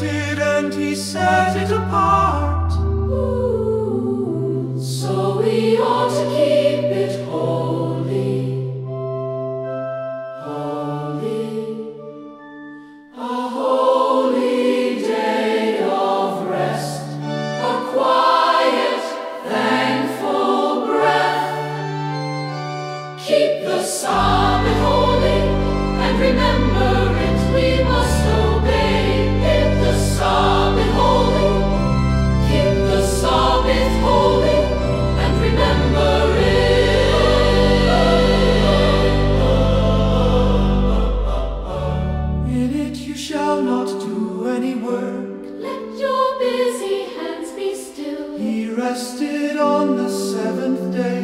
rested and he set it apart. So we ought to keep it holy, holy, a holy day of rest, a quiet, thankful breath. Keep the Sabbath holy, and remember it we must obey. Keep the Sabbath holy, keep the Sabbath holy, and remember it. In it you shall not do any work. Let your busy hands be still. He rested on the seventh day.